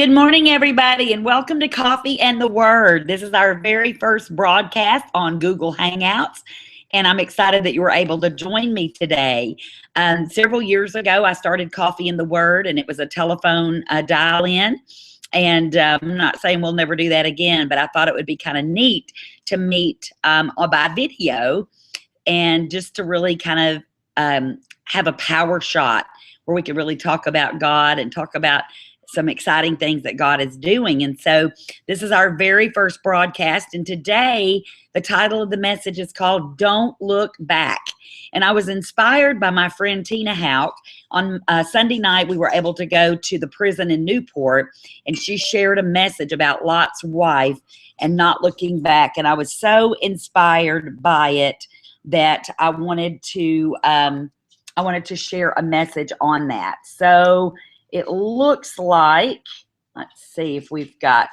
Good morning, everybody, and welcome to Coffee and the Word. This is our very first broadcast on Google Hangouts, and I'm excited that you were able to join me today. Several years ago, I started Coffee and the Word, and it was a telephone dial-in. And I'm not saying we'll never do that again, but I thought it would be kind of neat to meet by video and just to really kind of have a power shot where we could really talk about God and talk about some exciting things that God is doing. And so this is our very first broadcast. And today, the title of the message is called Don't Look Back. And I was inspired by my friend Tina Houck. On Sunday night, we were able to go to the prison in Newport, and she shared a message about Lot's wife and not looking back. And I was so inspired by it that I wanted to share a message on that. So it looks like, let's see if we've got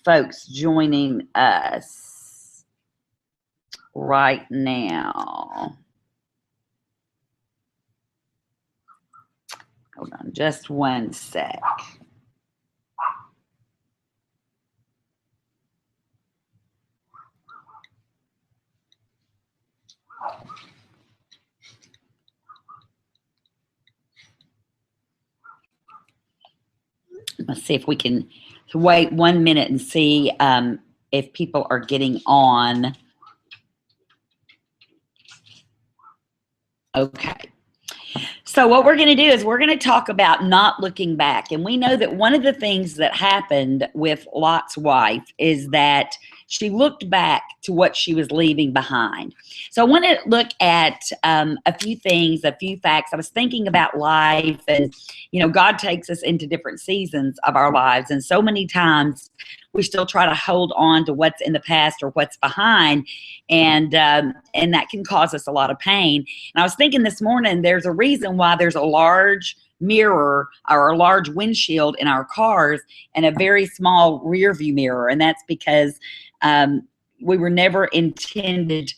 folks joining us right now. Hold on just one sec. Let's see if we can wait 1 minute and see if people are getting on. Okay. So what we're going to do is we're going to talk about not looking back. And we know that one of the things that happened with Lot's wife is that she looked back to what she was leaving behind. So I want to look at a few things, a few facts. I was thinking about life, and, God takes us into different seasons of our lives. And so many times we still try to hold on to what's in the past or what's behind. And that can cause us a lot of pain. And I was thinking this morning, there's a reason why there's a large mirror or a large windshield in our cars and a very small rear view mirror. And that's because we were never intended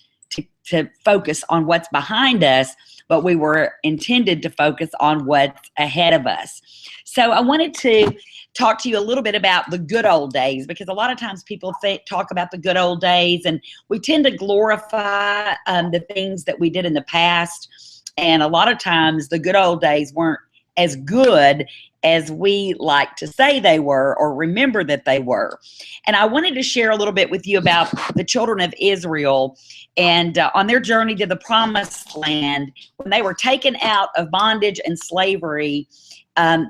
to focus on what's behind us, but we were intended to focus on what's ahead of us. So I wanted to talk to you a little bit about the good old days, because a lot of times people talk about the good old days, and we tend to glorify the things that we did in the past. And a lot of times the good old days weren't as good as we like to say they were or remember that they were. And I wanted to share a little bit with you about the children of Israel and on their journey to the promised land. When they were taken out of bondage and slavery,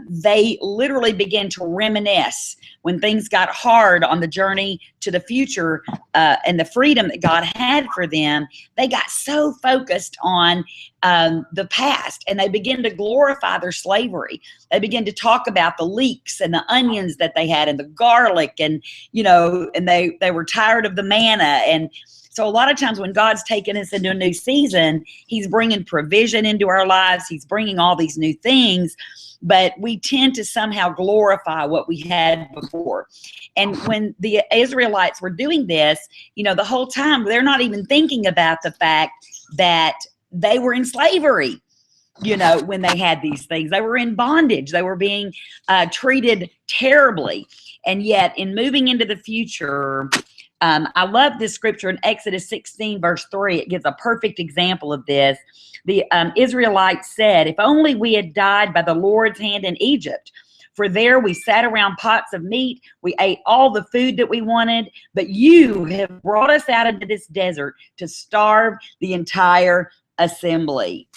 they literally began to reminisce when things got hard on the journey to the future and the freedom that God had for them. They got so focused on the past, and they began to glorify their slavery. They began to talk about the leeks and the onions that they had and the garlic, and and they were tired of the manna. And so a lot of times when God's taking us into a new season, he's bringing provision into our lives. He's bringing all these new things, but we tend to somehow glorify what we had before. And when the Israelites were doing this, the whole time, they're not even thinking about the fact that they were in slavery. When they had these things, they were in bondage. They were being treated terribly. And yet in moving into the future, I love this scripture in Exodus 16, verse 3. It gives a perfect example of this. The Israelites said, "If only we had died by the Lord's hand in Egypt. For there we sat around pots of meat. We ate all the food that we wanted. But you have brought us out into this desert to starve the entire assembly."